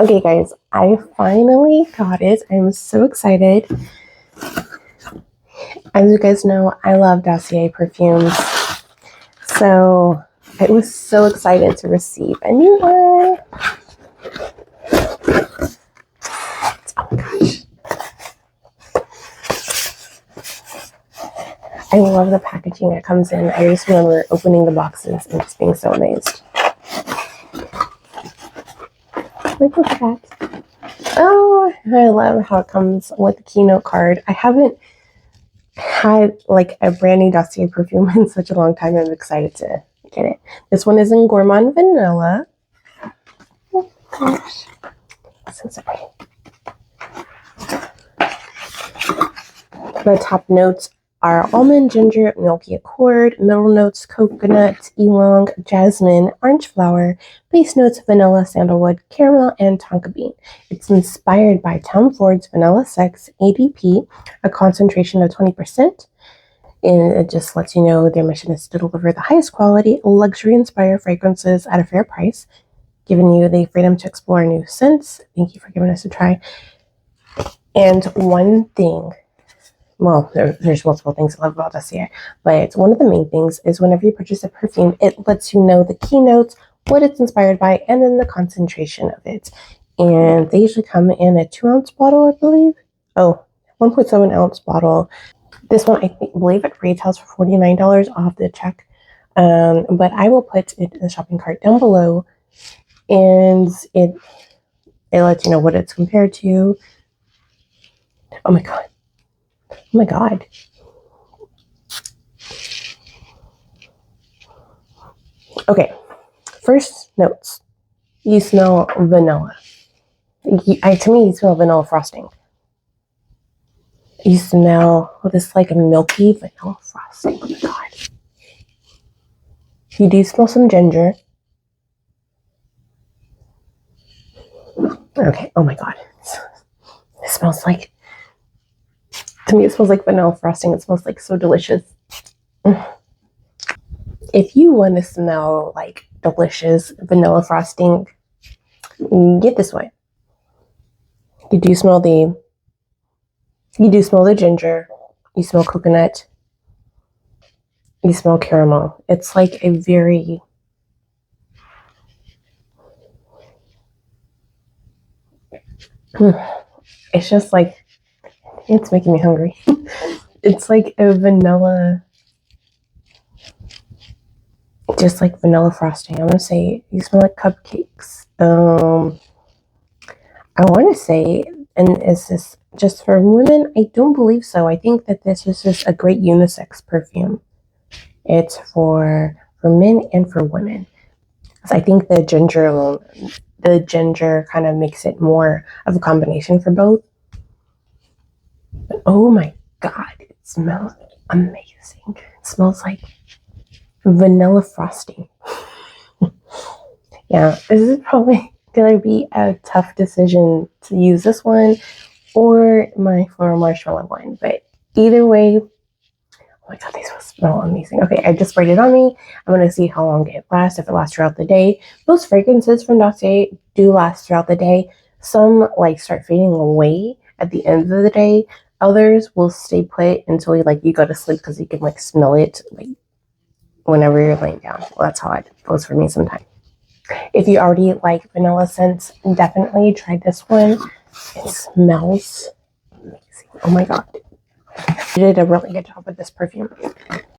Okay, guys, I finally got it. I'm so excited. As you guys know, I love Dossier perfumes. So I was so excited to receive a new one. Oh my gosh. I love the packaging it comes in. I just remember opening the boxes and just being so amazed. Like, look at that. Oh, I love how it comes with the keynote card. I haven't had like a brand new Dossier perfume in such a long time. I'm excited to get it. This one is in Gourmand Vanilla. Oh gosh. So sorry. The top notes are almond, ginger, milky accord. Middle notes, coconut, ylang, jasmine, orange flower. Base notes, vanilla, sandalwood, caramel, and tonka bean. It's inspired by Tom Ford's Vanilla Sex ADP, a concentration of 20%. And it just lets you know their mission is to deliver the highest quality, luxury-inspired fragrances at a fair price, giving you the freedom to explore new scents. Thank you for giving us a try. And one thing, well, there's multiple things I love about Dossier, but one of the main things is whenever you purchase a perfume, it lets you know the keynotes, what it's inspired by, and then the concentration of it. And they usually come in a 2-ounce bottle, I believe. Oh, 1.7 ounce bottle. This one, I believe it retails for $49. I'll have to check. But I will put it in the shopping cart down below, and it lets you know what it's compared to. Oh my god. Oh my god. Okay, first notes. You smell vanilla. To me, you smell vanilla frosting. You smell this like a milky vanilla frosting. Oh my god. You do smell some ginger. Okay, oh my god. It smells like, to me it smells like vanilla frosting. It smells like so delicious. If you want to smell like delicious vanilla frosting, get this one. You do smell the ginger, you smell coconut, you smell caramel. It's like a very, it's just like, it's making me hungry. It's like a vanilla, just like vanilla frosting. I'm gonna say you smell like cupcakes. I want to say, and is this just for women? I don't believe so. I think that this is just a great unisex perfume. It's for men and for women. So I think the ginger kind of makes it more of a combination for both. But oh my god, it smells amazing. It smells like vanilla frosting. Yeah, this is probably gonna be a tough decision to use this one or my floral marshmallow one, but either way, oh my god, these will smell amazing. Okay, I just sprayed it on me. I'm gonna see how long it lasts, if it lasts throughout the day. Most fragrances from Dossier do last throughout the day. Some like start fading away at the end of the day. Others will stay put until you go to sleep because you can like smell it like whenever you're laying down. Well, that's how it goes for me sometimes. If you already like vanilla scents, definitely try this one. It smells amazing. Oh my god. You did a really good job with this perfume.